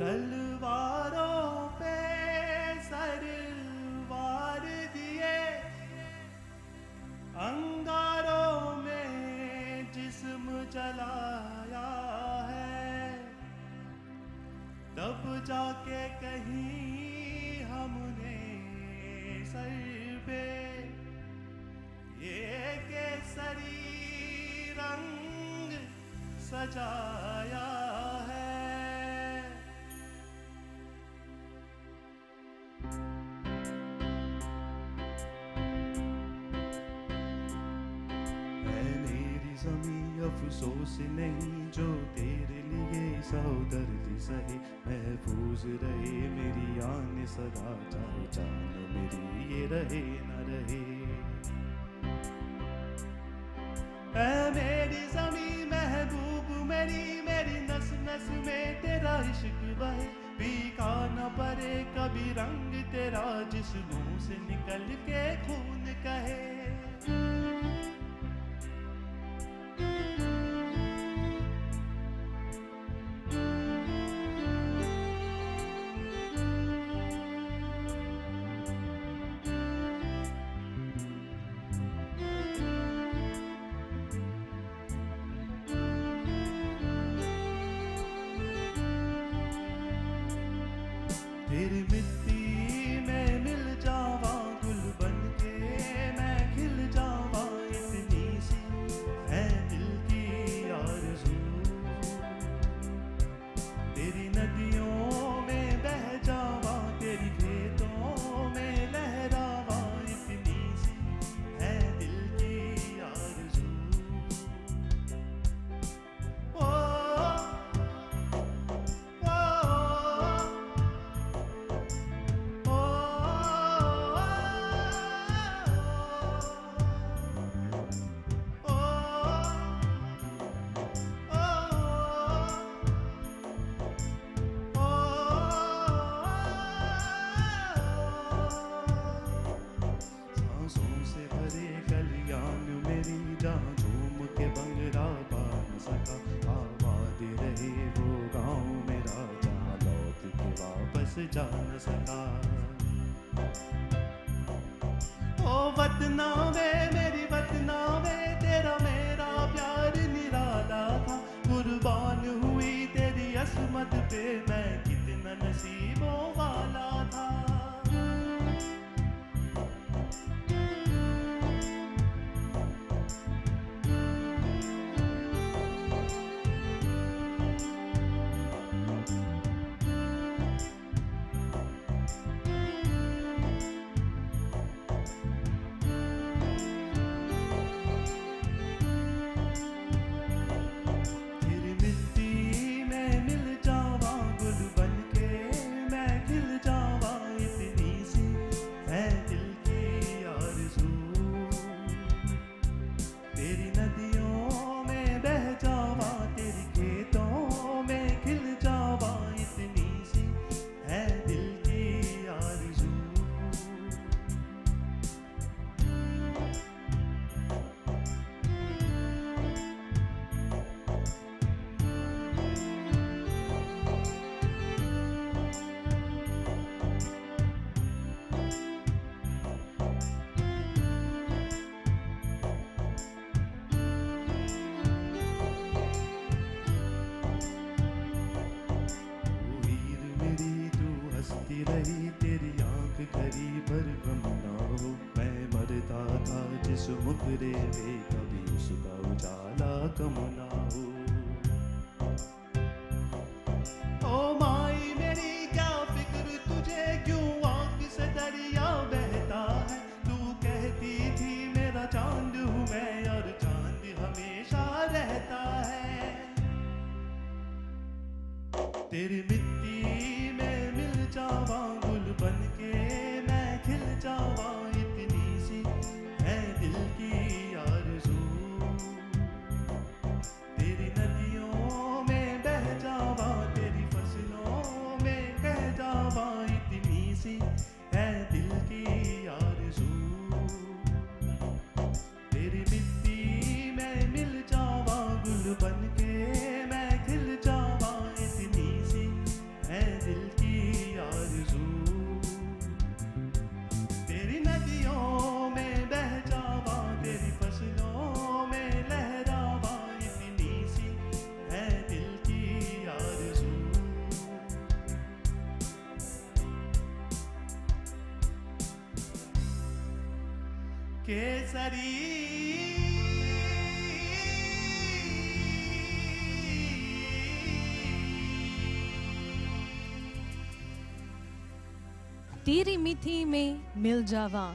तलवारों पे सरवार दिए, अंगारों में जिस्म जलाया है, तब जाके कहीं हमने सर पे ये केसरी रंग सजाया है। ज़मीं अफसोस नहीं जो तेरे लिए सौ दर्द सहे, महफूज रहे मेरी आन सदा, चाहे जान मेरी ये रहे न रहे। ऐ मेरी ज़मीं महबूब मेरी, मेरी नस नस में तेरा इश्क बहे, फीका न पड़े कभी रंग तेरा जिस मुंह से निकल के खून कहे। तेरी मिट्टी में मिल जावा गुल बन के मैं खिल जावा, इतनी सी है दिल की आरज़ू। तेरी नदियों में बह जावा, तेरी खेतों में लहरावा, इतनी सी है दिल की आरज़ू। जहाँ झूम के बंगरा पा न सका, आबाद रहे वो गाँव मेरा, जहाँ लौट के वापस जा न सका। ओ वतना वे मेरी वतना वे, तेरा मेरा प्यार निराला था, कुर्बान हुई तेरी असमत पे मैं कितना नसीबों वाला था। तेरी नदियों में बह जावा, तेरी खेतों में खिल जावा, इतनी सी है दिल की आरज़ू। रही तेरी आंख खरी पर गम ना हो, मैं मरता था जिस मुखरे में कभी उसका उजाला कम ना हो। ओ माई मेरी क्या फिक्र तुझे, क्यों आंख से दरिया बहता है, तू कहती थी मेरा चांद हूँ मैं और चांद हमेशा रहता है। तेरी मिट्टी में मिल जावा गुल बन के मैं खिल जावा, इतनी सी है दिल की आरज़ू। तेरी नदियों में बह जावा, तेरी फसलों में कह जावा, इतनी सी है दिल की आरज़ू। तेरी मिट्टी में मिल जावा गुल बन के मैं खिल जावा, इतनी सी है केसरी तेरी मिट्टी में मिल जावा,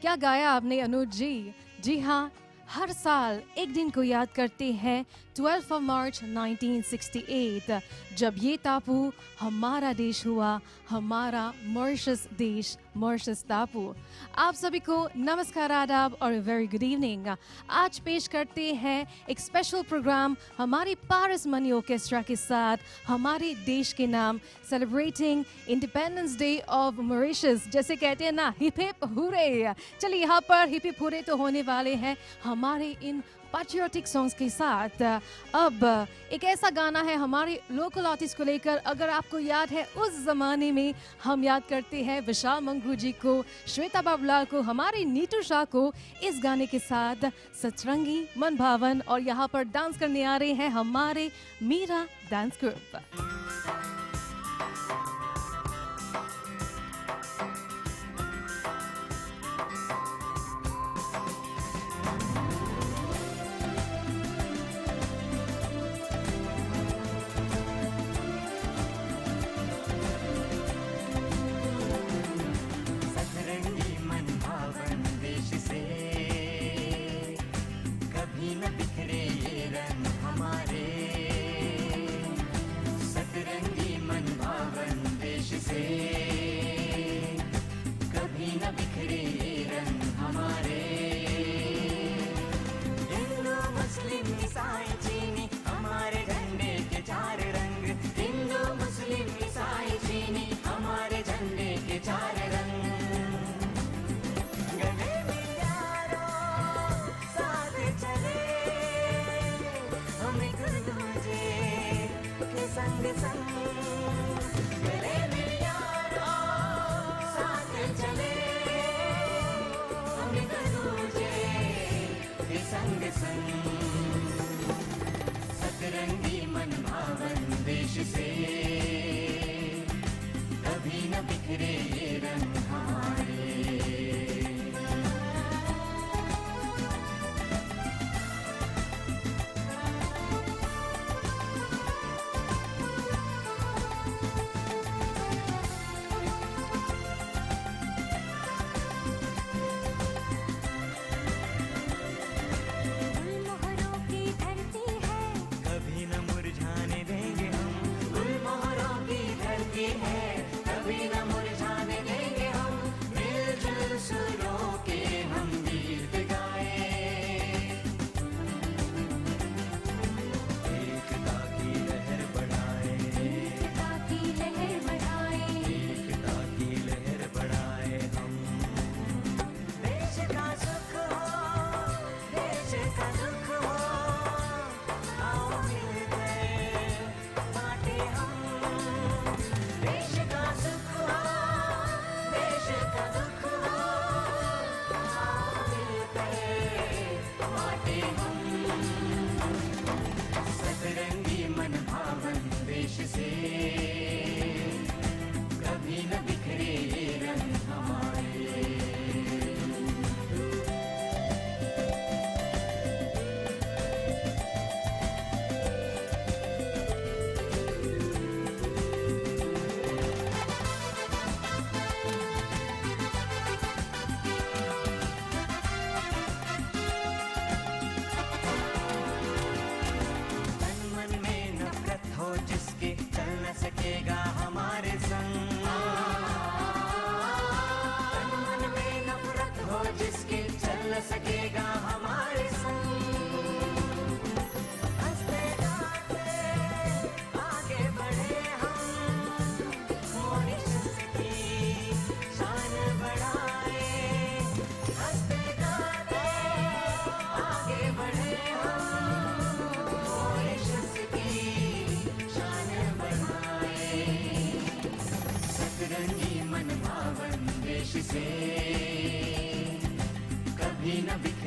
क्या गाया आपने अनुज जी। जी हाँ, हर साल एक दिन को याद करते हैं 12 मार्च 1968, जब ये टापू हमारा देश हुआ, हमारा मॉरिशस देश, मॉरिशस टापू। आप सभी को नमस्कार, आदाब और वेरी गुड इवनिंग। आज पेश करते हैं एक स्पेशल प्रोग्राम हमारी पारस मनी ऑर्केस्ट्रा के साथ, हमारे देश के नाम, celebrating independence day of Mauritius. जैसे कहते हैं ना, हिप हिप हुरे। चलिए, यहाँ पर हिप हिप हुरे तो होने वाले हैं हमारे इन पैट्रियोटिक सॉन्ग्स के साथ। अब एक ऐसा गाना है हमारे लोकल आर्टिस्ट को लेकर, अगर आपको याद है उस ज़माने में हम याद करते हैं विशाल मंगरू जी को, श्वेता बाबूलाल को, हमारी नीतू शाह को इस गाने के साथ सतरंगी मन भावन। और यहाँ पर डांस करने आ रहे हैं हमारे मीरा डांस ग्रुप। सतरंगी मन भावन देश से कभी न बिखरे ये रंग हमारे। से कभी न बिखरे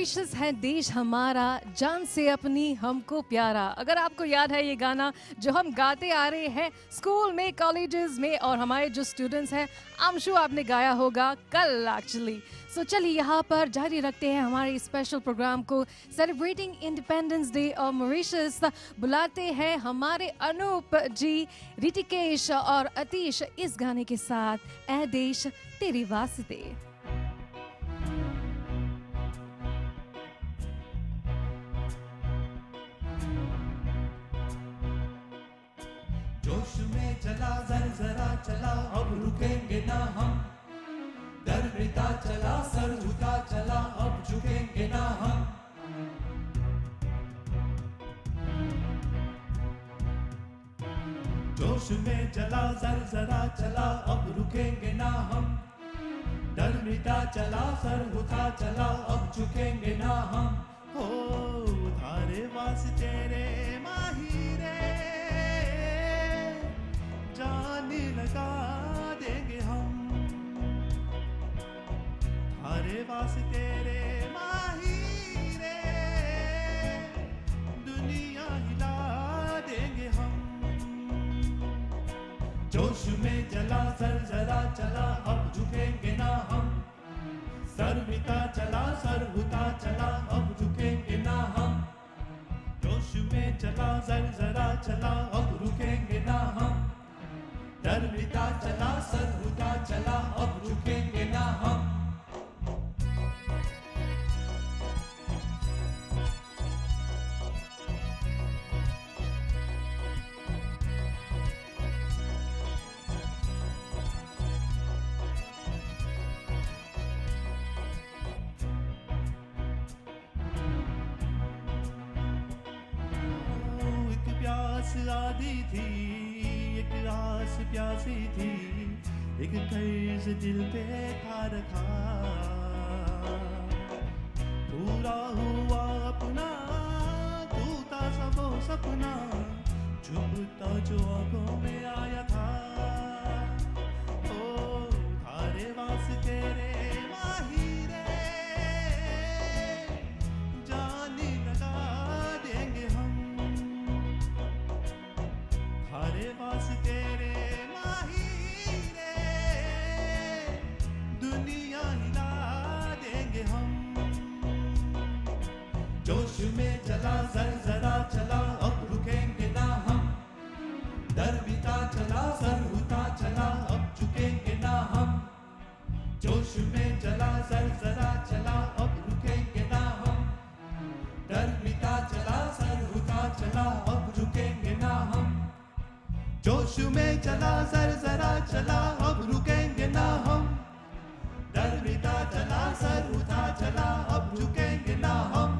मॉरिशस है देश हमारा, जान से अपनी हमको प्यारा। अगर आपको याद है ये गाना जो हम गाते आ रहे हैं स्कूल में, कॉलेजेस में, और हमारे जो स्टूडेंट्स हैं, आई एम श्योर आपने गाया होगा कल एक्चुअली। सो चलिए यहाँ पर जारी रखते हैं हमारे स्पेशल प्रोग्राम को, celebrating independence day of Mauritius. बुलाते हैं हमारे अनूप जी, ऋतिकेश और अतीश इस गाने के साथ, ऐ देश तेरी वास्ते। जोश में चला जरा चला, अब रुकेंगे ना हम। डरता चला सर झुका चला, अब झुकेंगे ना हम। जोश में चला जरा चला, अब रुकेंगे ना हम। डरता चला सर झुका चला, अब झुकेंगे ना हम। हो थारे वास्ते रे माही रे, जान लगा देंगे हम। थारे वास्ते रे माही रे, दुनिया हिला देंगे हम। जोश में जला जरा चला, अब झुकेंगे ना हम। सर मिटा चला सर उठा चला, अब झुकेंगे ना हम। जोश में चला जरा चला, अब रुकेंगे ना हम। डर मिटा चला सर उठा चला, अब झुकेंगे ना हम। एक प्यास आधी थी, एक आस प्यासी थी, एक कर्ज दिल पे था रखा। पूरा हुआ अपना टूटा सबो सपना, चुभता जो आंखों में आया था। ओ थारे वास्ते रे माही रे, जान लगा देंगे हम। थारे वास्ते रे माही रे, दुनिया हिला देंगे हम। जोश में चला जरा चला, अब रुकेंगे ना हम। डर बीता चला सर उठा चला, अब झुकेंगे ना हम। जोश में चला जरा चला, अब रुकेंगे ना हम। डर बीता चला सर उठा चला, अब झुकेंगे ना हम। जोश में चला जरा चला, अब रुकेंगे ना हम। डर बीता चला सर उठा चला, अब झुकेंगे ना हम।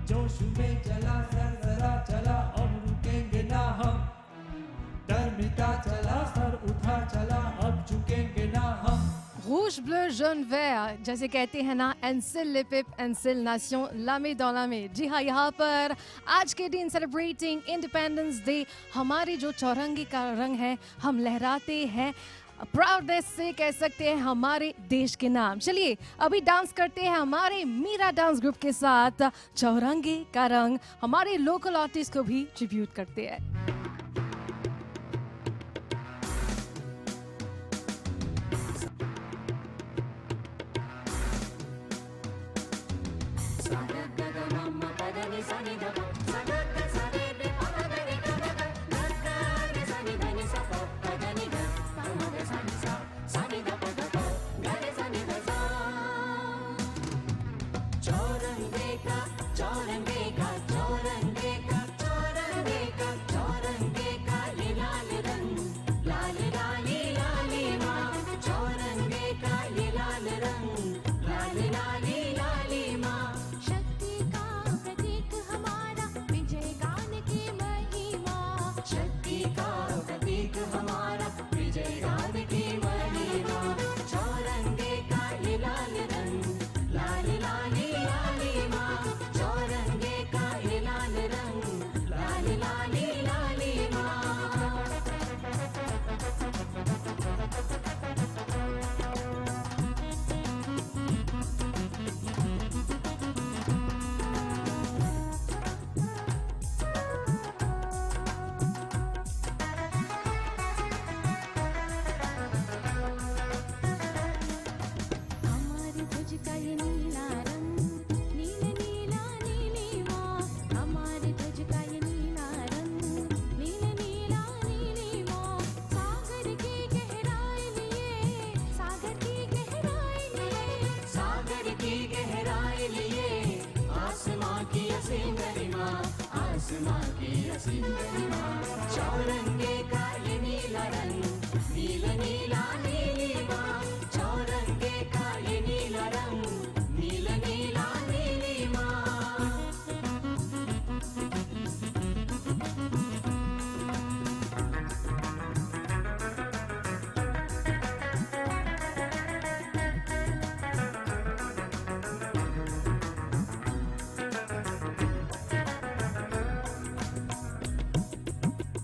जोश में चला जरा चला, अब रुकेंगे ना हम। डर बीता चला सर उठा चला, अब झुकेंगे ना हम। Rouge, bleu, jaune, vert, जैसे कहते हैं ना, एनसिल लिपिप एनसिल नासियों लामे दौलामे। जी हाँ, यहाँ पर आज के दिन सेलिब्रेटिंग इंडिपेंडेंस डे, हमारे जो चौरंगी का रंग है हम लहराते हैं, प्राउडनेस से कह सकते हैं हमारे देश के नाम। चलिए अभी डांस करते हैं हमारे मीरा डांस ग्रुप के साथ, चौरंगी का रंग, हमारे लोकल आर्टिस्ट को भी ट्रिब्यूट करते हैं। शक्ति का प्रतीक हमारा की असीम गरिमा, आसमां की असीम गरिमा। चौरंगे का ये नीला रंग, नील नीला नीलिमा। चौरंगे का ये नीला रंग, नील नीला नीलिमा।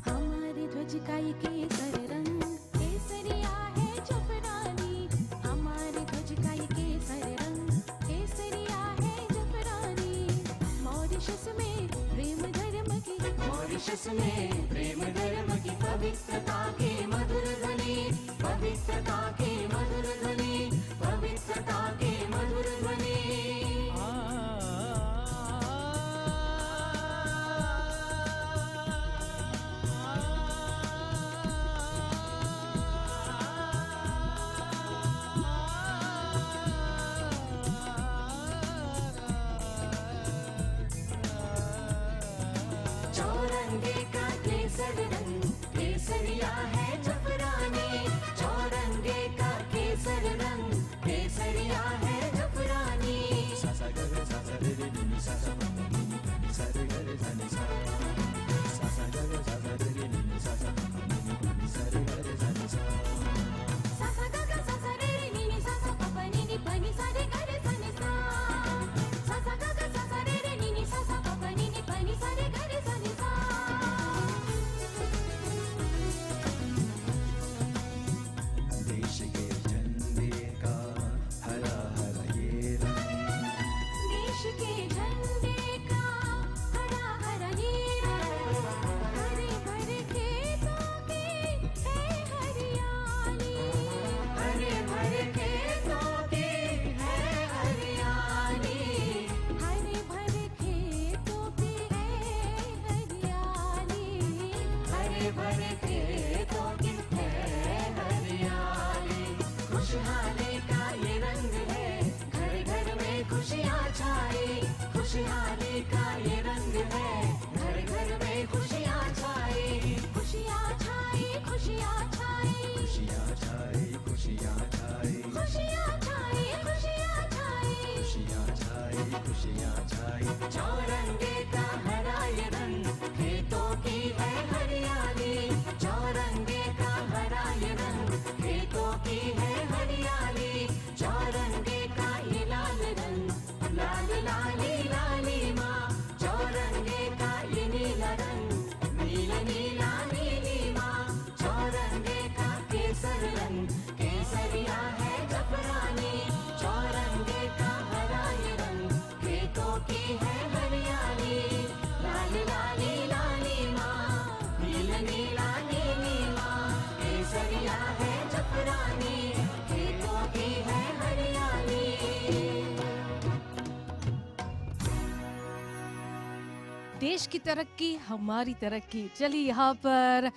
हमारे ध्वज का ये केसर रंग, केसरिया है जफरानी। हमारे ध्वज का ये केसर रंग, केसरिया है जफरानी। मॉरिशस में प्रेम धर्म की, मॉरिशस में प्रेम धर्म की पवित्रता की मधुर ध्वनि, पवित्रता की मधुर ध्वनि, पवित्रता की मधुर ध्वनि। चौरंगे का केसर रंग, केसरिया है जफरानी। चौरंगे का केसर रंग, केसरिया है जफरानी। सा ग रे सा सा रे रे नी नी सा सा प प नी नी नी सा रे ग रे सा नी सा। सा ग रे सा सा रे रे नी नी सा सा प प नी नी नी सा रे ग रे सा नी सा। सा सा ग ग सा सा रे रे नी नी सा सा प प नी नी प नी सा रे ग रे सा नी सा। सा सा ग ग सा सा रे रे नी नी सा सा प प नी नी प नी सा रे ग रे सा नी सा। देश के झंडे का हरा हरा ये रंग, देश के झंडे का हरा हरा ये रंग। हरे भरे खेतों की है हरियाली। हरे भरे खेतों की है हरियाली। हरे भरे खेतों की है हरियाली। हरे भरे खेतों की है हरियाली। खुशहाली का ये रंग है, घर घर में खुशियाँ छाई। खुशहाली का ये रंग है, घर घर में खुशियाँ छाई। खुशियाँ छाई, खुशियाँ छाई, खुशियाँ छाई, खुशियाँ छाई, खुशियाँ छाई, खुशियाँ छाई। खुशियाँ छाई, खुशियाँ छाई। चौरंगे का हरा ये रंग, खेतों की है हरियाली। चौरंगे का हरा ये रंग, खेतों की है हरियाली। चौरंगे का ये लाल रंग, लाल लाली लाली माँ। चौरंगे का ये नीला रंग, नील नीला नीली माँ। चौरंगे का केसर रंग, केसरिया है जफरानी। चौरंगे का हरा ये रंग, खेतों की है हरियाली। लाल लाली लाली माँ, नील नीला नीली माँ। केसरिया है जफरानी, खेतों की है हरियाली। देश की तरक्की हमारी तरक्की। चलिए यहाँ पर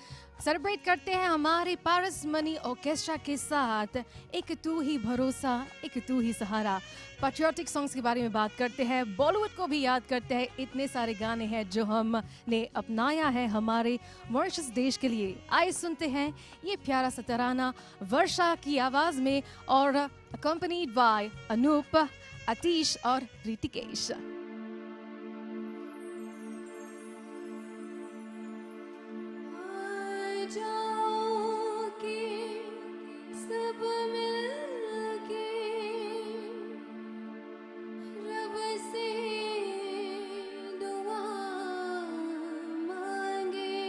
सेलिब्रेट करते हैं हमारे पारस मनी ऑर्केस्ट्रा के साथ एक तू ही भरोसा, एक तू ही सहारा। पैट्रियोटिक सॉन्ग्स के बारे में बात करते हैं, बॉलीवुड को भी याद करते हैं। इतने सारे गाने हैं जो हमने अपनाया है हमारे मॉरिशस देश के लिए। आइए सुनते हैं ये प्यारा सा तराना वर्षा की आवाज में और अकम्पनीड बाय अनूप, आतिश और ऋतिकेश। जाओ के सब मिलके रब से दुआ मांगे।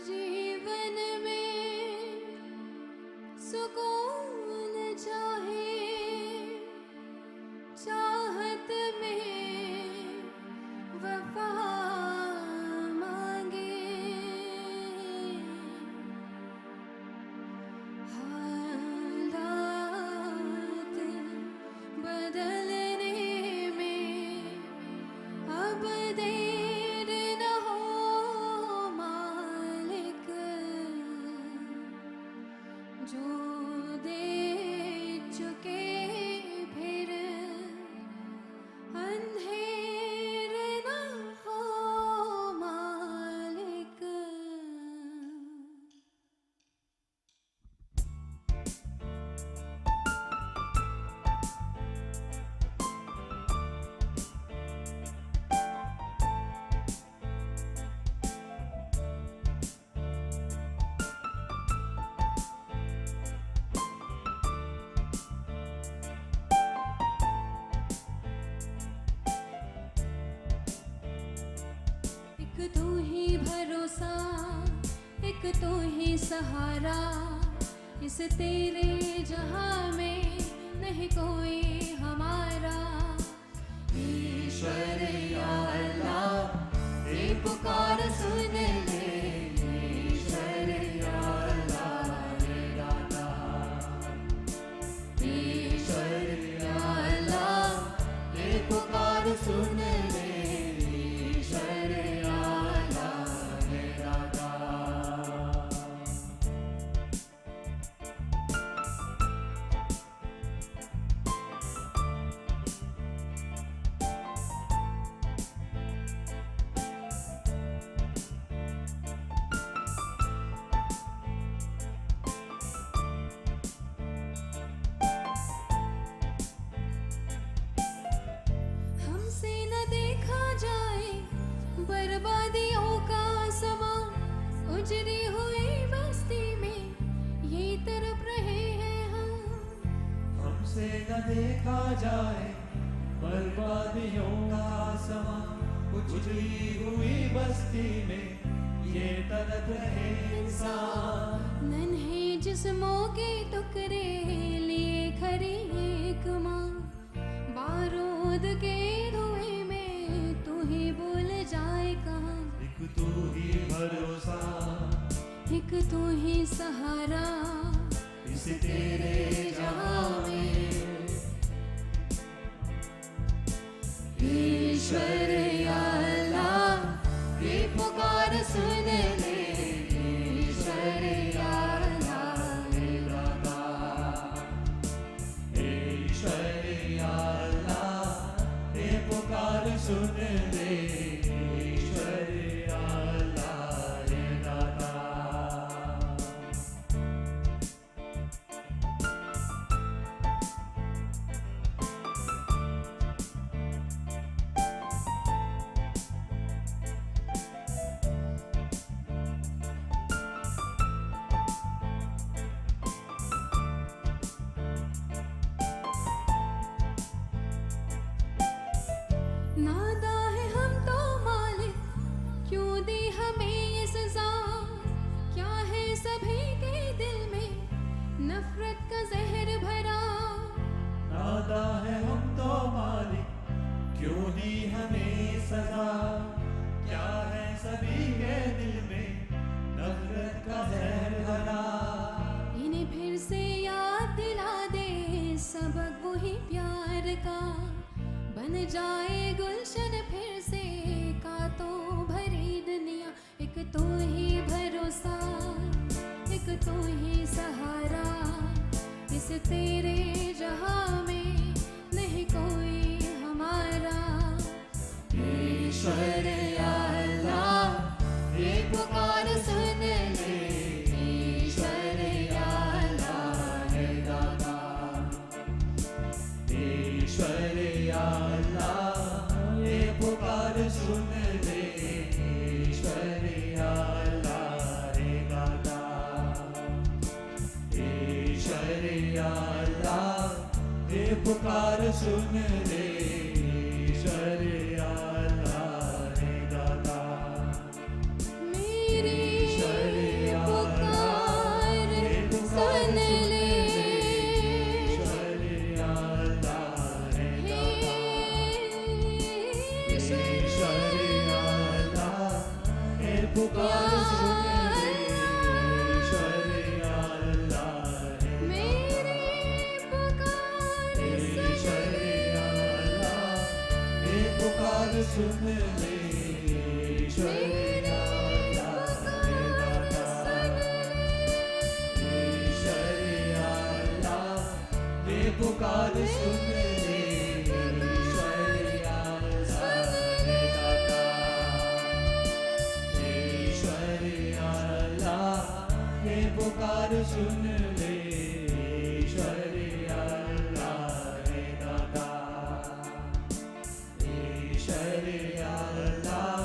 जीवन में सुकून चाहे तू ही भरोसा, एक तू ही सहारा, इस तेरे जहां में नहीं कोई हमारा। ईश्वर या अल्लाह ये पुकार सुन ले, ईश्वर या अल्लाह ये दाता, ईश्वर या अल्लाह ये पुकार सुन ले, ईश्वर या अल्लाह ये दाता। हमसे न देखा जाए बर्बादियों का समा, उजड़ी हुई बस्ती में ये तरफ रहे हैं हम। हमसे न देखा जाए बर्बादियों का समा, उजड़ी हुई बस्ती में ये तड़प रहे इंसान। नन्हे जिस्मों के टुकड़े लिए खड़ी एक माँ, बारूद के धुएं में तू ही भूल जाए कहाँ। एक तू ही भरोसा, एक तू ही सहारा, इस तेरे जहां में। ईश्वर या अल्लाह ये पुकार सुन ले, ईश्वर या अल्लाह ये दाता, ईश्वर या अल्लाह ये पुकार सुन ले, ईश्वर या अल्लाह ये दाता। नादा है हम तो मालिक, क्यों दी हमें ये सजा। क्या है सभी के दिल में नफरत का जहर भरा। नादा है हम तो मालिक, क्यों दी हमें सजा। क्या है सभी के दिल में नफरत का जहर भरा। इन्हें फिर से याद दिला दे सबक वही प्यार का, बन जाए गुलशन फिर से कांटों भरी दुनिया। एक तू ही भरोसा, एक तू ही सहारा, इस तेरे जहां में नहीं कोई हमारा। ईश्वर या अल्लाह ये पुकार सुन ले, ईश्वर या अल्लाह ये दाता, ईश्वर या अल्लाह ये पुकार सुन ले, ईश्वर या अल्लाह ये दाता, ईश्वर या अल्लाह ये पुकार सुन ले, ईश्वर या अल्लाह ये दाता। मेरी ईश्वर या पुकार सुन ले, ईश्वर या अल्लाह ये ईश्वर या अल्लाह ये पुकार सुन ले, ईश्वर या अल्लाह ये मेरी पुकार ईश्वर या अल्लाह ये पुकार सुन ले, ईश्वर या अल्लाह ये दाता। ईश्वर या अल्लाह ये पुकार सुन ले, ईश्वर या अल्लाह ये दाता। ईश्वर या अल्लाह ये पुकार सुन ले, ईश्वर या अल्लाह ये दाता। ईश्वर या अल्लाह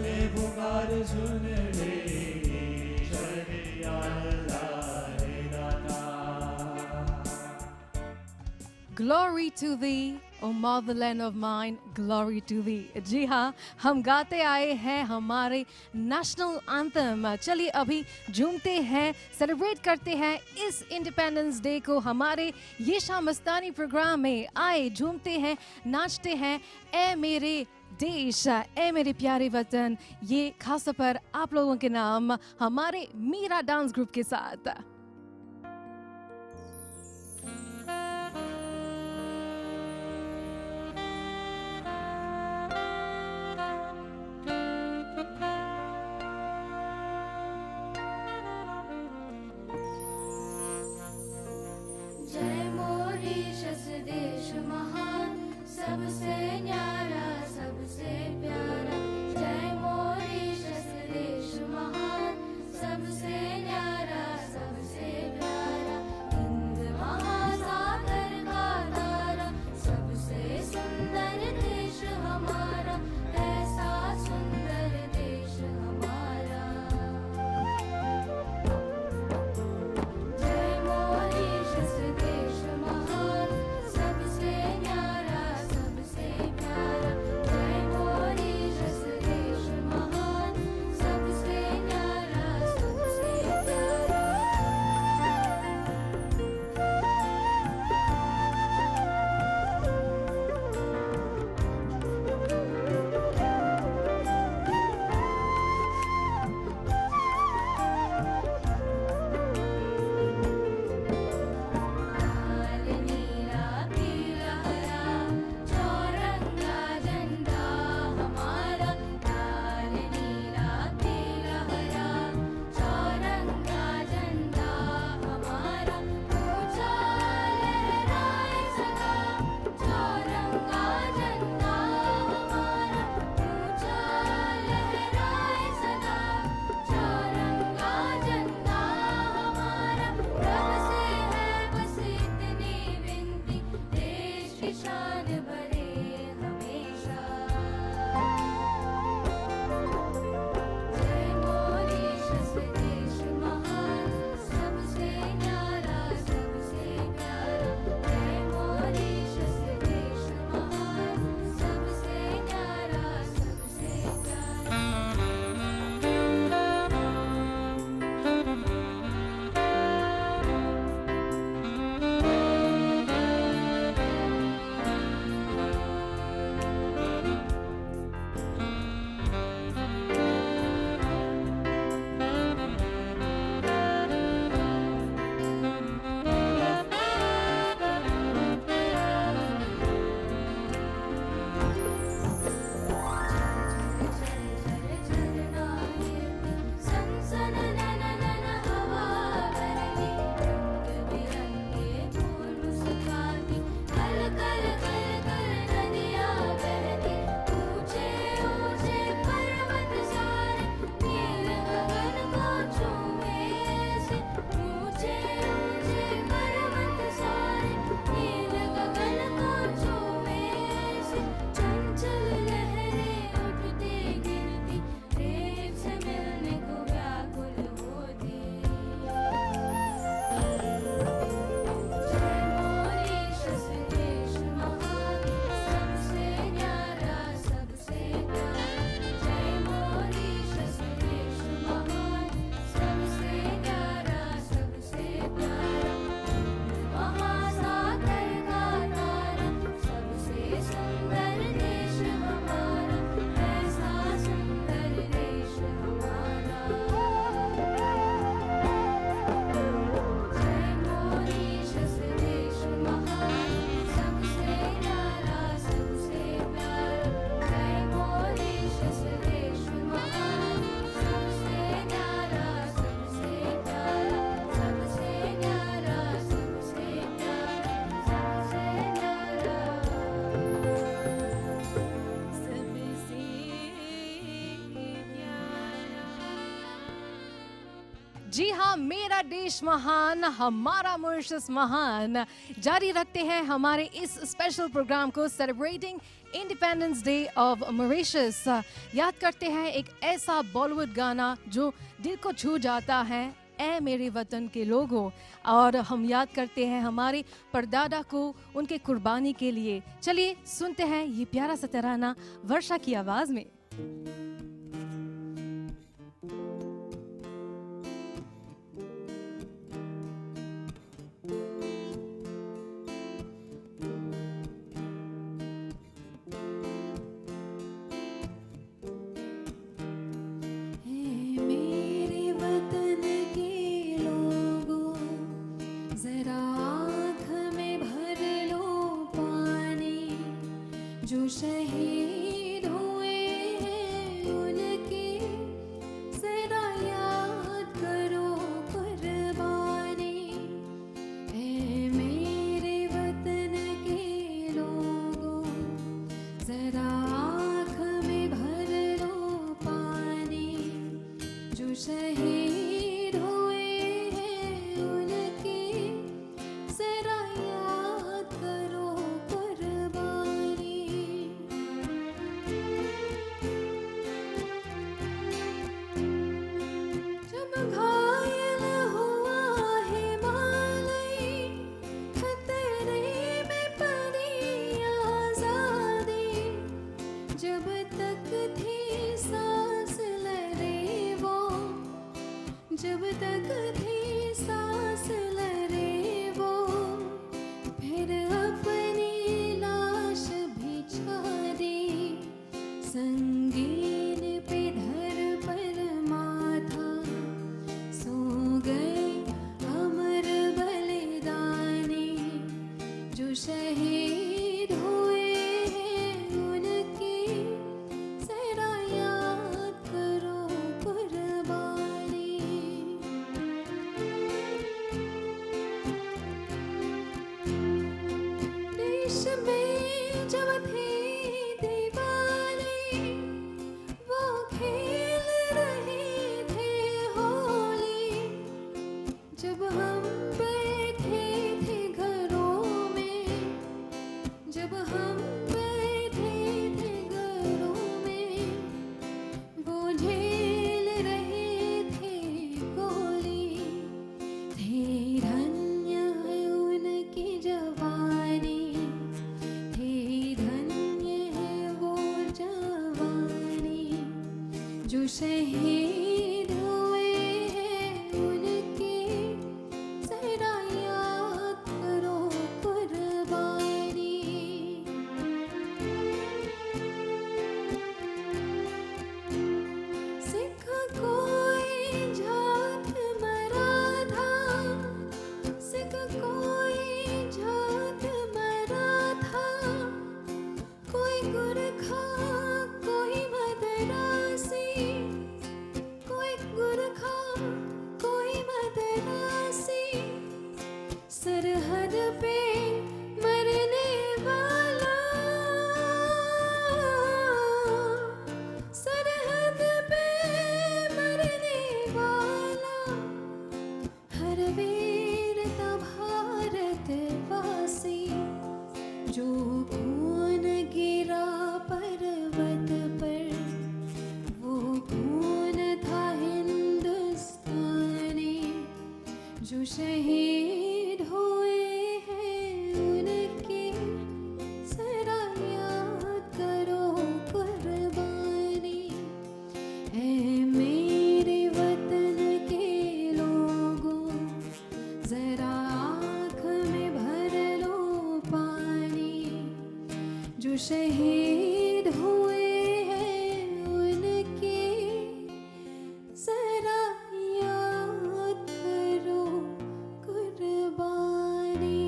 ये पुकार सुन ले, ईश्वर या अल्लाह ये दाता। Glory to thee, O motherland of mine, glory to thee. जी हाँ, हम गाते आए हैं हमारे नेशनल एंथम. चलिए अभी झूमते हैं, सेलिब्रेट करते हैं इस इंडिपेंडेंस डे को. हमारे ये शाम मस्तानी प्रोग्राम में आए झूमते हैं, नाचते हैं. ए मेरे देश, ए मेरे प्यारे वतन, ये खास तौर पर आप लोगों के नाम हमारे मीरा डांस ग्रुप के साथ. जय मॉरिशस देश महान, सबसे न्यारा सबसे प्यारा. जय मॉरिशस देश महान, सबसे न्यारा सबसे प्यारा. हिंद महासागर का तारा, सबसे सुंदर देश हमारा, ऐसा सुंदर देश हमारा. जय मॉरिशस देश महान, सबसे न्यारा सबसे प्यारा. जय मॉरिशस देश महान, सबसे न्यारा सबसे प्यारा. लाल नीला पीला हरा, चौरंगा झंडा हमारा. लाल नीला पीला हरा, चौरंगा झंडा हमारा. ऊंचा लहराए सदा, चौरंगा झंडा हमारा. ऊंचा लहराए सदा, चौरंगा झंडा हमारा. रब से है बस इतनी विनती, देश की शान भरे हमेशा. जय मॉरिशस देश महान, सबसे न्यारा सबसे प्यारा. जय मॉरिशस देश महान, सबसे न्यारा सबसे प्यारा. चंचल लहरें उठते गिरती, देव से मिलने को व्याकुल होती. जय मॉरिशस देश महान, सबसे न्यारा सबसे प्यारा. जय मॉरिशस देश महान, सबसे न्यारा सबसे प्यारा. महासागर का तारा, सबसे सुंदर देश हमारा, ऐसा सुंदर देश हमारा. जय मॉरिशस देश महान, सबसे न्यारा सबसे प्यारा. जय मॉरिशस देश महान, सबसे न्यारा सबसे प्यारा. सबसे न्यारा सबसे प्यारा. सबसे न्यारा सबसे प्यारा. जी हाँ, मेरा देश महान, हमारा मॉरिशस महान. जारी रखते हैं हमारे इस स्पेशल प्रोग्राम को, celebrating independence day of Mauritius. याद करते हैं एक ऐसा बॉलीवुड गाना जो दिल को छू जाता है. ऐ मेरे वतन के लोगों, और हम याद करते हैं हमारे परदादा को उनके कुर्बानी के लिए। चलिए सुनते हैं ये प्यारा सा तराना वर्षा की आवाज में। मेरे वतन के लोगों, जरा आँख में भर लो पानी। जो शहीद हुए हैं उनकी जरा याद करो कुर्बानी। ऐ मेरे वतन के लोगों, जरा आँख में भर लो पानी। जो शहीद हुए हैं उनकी जरा याद करो कुर्बानी। जब घायल हुआ हिमालय, खतरे में पड़ी आजादी। जब तक थी सांस लरे वो, जब तक थी सांस लरे वो, फिर अपनी लाश बिछा दी। संगीन पे धर पर माथा, सो गए अमर बलिदानी। जो शहीद हुए हैं उनकी जरा याद करो कुर्बानी। देश में जब थे दिवाली, वो खेल रहे थे होली। जब हम बैठे थे घरों में, जब हम बैठे थे घरों में, वो झेल रहे थे गोली। थे धन्य है उनकी जवानी, थे धन्य है वो जवानी। जो शहीद हुए हैं उनकी जरा याद करो कुर्बानी। सिख कोई जात मरा था, सिख कोई जात मरा था। कोई गुरखा कोई मदरासी, कोई गुरखा कोई मदरासी। सरहद पे मरने वाला, सरहद पे मरने वाला। हर वीर था भारतवासी। जो खून गिरा पर्वत पर, वो खून था हिंदुस्तानी। जो शहीद हुए हैं उनकी जरा याद करो कुर्बानी। ऐ मेरे वतन के लोगों, जरा आँख में भर लो पानी। जो शहीद हुए हैं उनकी जरा याद करो कुर्बानी।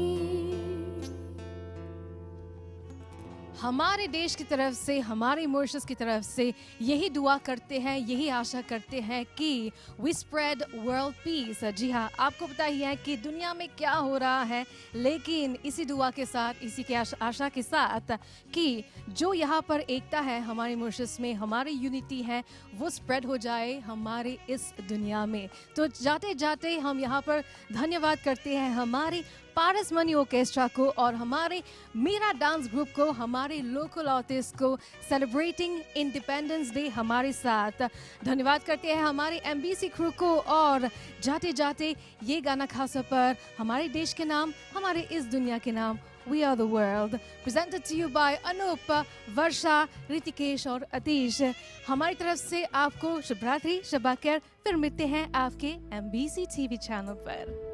हमारे देश की तरफ से, हमारे मॉरिशस की तरफ से यही दुआ करते हैं, यही आशा करते हैं कि वी स्प्रेड वर्ल्ड पीस। जी हाँ, आपको पता ही है कि दुनिया में क्या हो रहा है, लेकिन इसी दुआ के साथ, इसी के आशा के साथ कि जो यहाँ पर एकता है हमारे मॉरिशस में, हमारी यूनिटी है, वो स्प्रेड हो जाए हमारे इस दुनिया में। तो जाते जाते हम यहाँ पर धन्यवाद करते हैं हमारे पारस मनी ऑर्केस्ट्रा को और हमारे मेरा डांस ग्रुप को, हमारे लोकल आर्टिस्ट को सेलिब्रेटिंग इंडिपेंडेंस डे हमारे साथ। धन्यवाद करते हैं हमारे MBC क्रू को और जाते जाते ये गाना खास तौर पर हमारे देश के नाम, हमारे इस दुनिया के नाम, We Are The World, presented to you by Anup, वर्षा, ऋतिकेश और अतीश। हमारी तरफ से आपको शुभ रात्रि, शब्बा खैर। फिर मिलते हैं आपके MBC TV चैनल पर।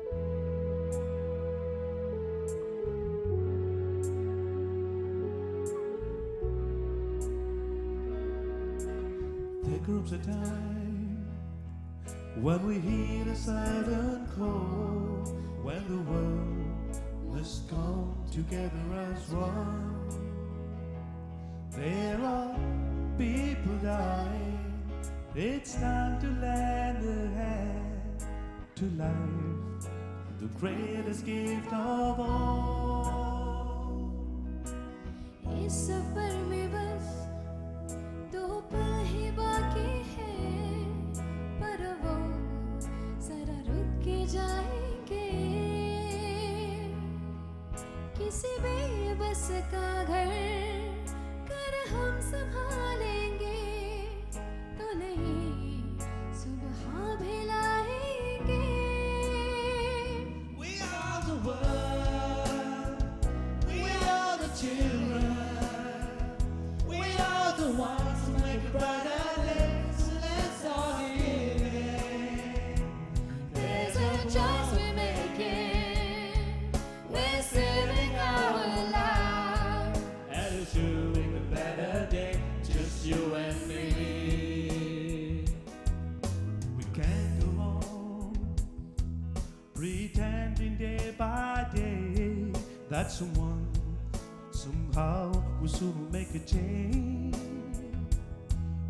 There comes a time when we hear a sudden call, when the world must come together as one. There are people dying, it's time to lend a hand to life, the greatest gift of all. इस सफर में बस दो पल ही बाकी है, पर वो जरा रुक के जाएंगे। किसी बेबस का घर कर हम संभालेंगे, तो नहीं सुबह भी लाएंगे। We are the world, we are the children, we are the ones who make a brighter day, so let's start giving. There's a choice we're making, we're saving our lives. And it's doing a better day, just you and me. We can't go on pretending day by day that someone somehow will soon make a change.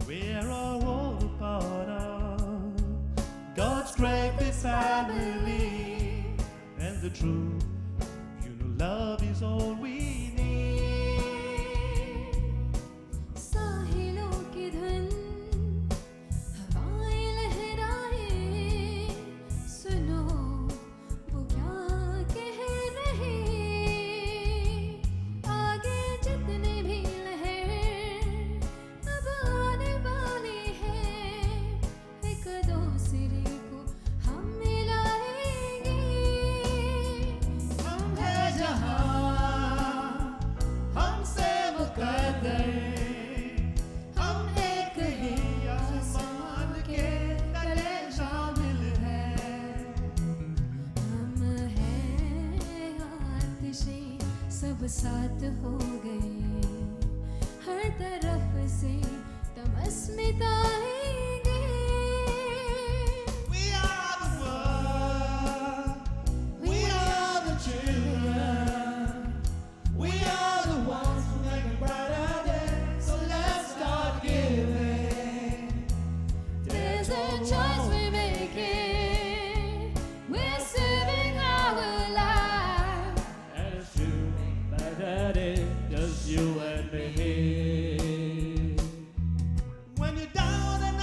We're all a part of God's great big family, and the truth, you know, love is all we need. साहिलों की धुन हवाएं लहराए, सुनो वो क्या कह रहे। आगे जितने भी लहर अब आने वाले हैं, एक दूसरे को हम मिलाएंगे। हम है जहां, हमसे मुकद्दर, हम एक ही आसमान के तले शामिल हैं। हम हैं आतिशें, सब साथ हो गए, हर तरफ से तमस्मित आएंगे। We are the world, we are the children, we are the ones who make a brighter day, so let's start giving. There's a choice we're making, we're saving our lives. And it's you, better day, just you and me. When you're down and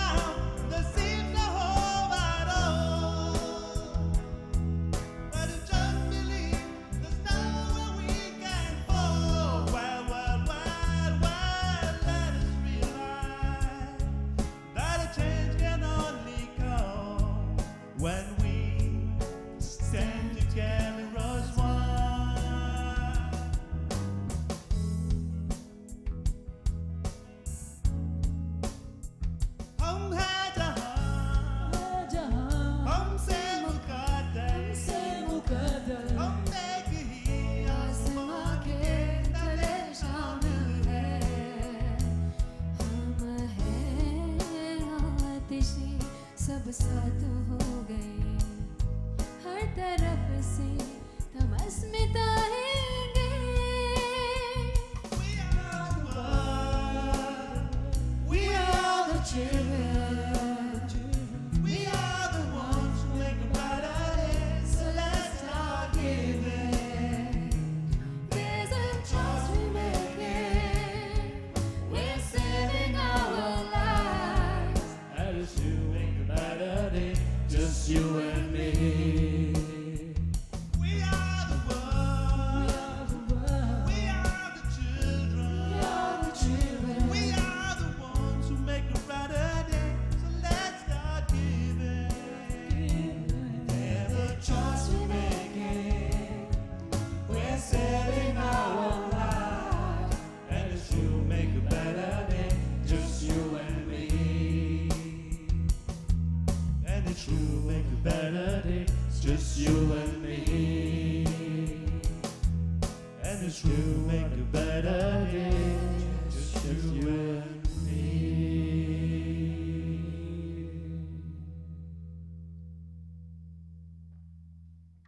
true, make a better day. It's just you and me. And it's true, make a better day. Just you and me.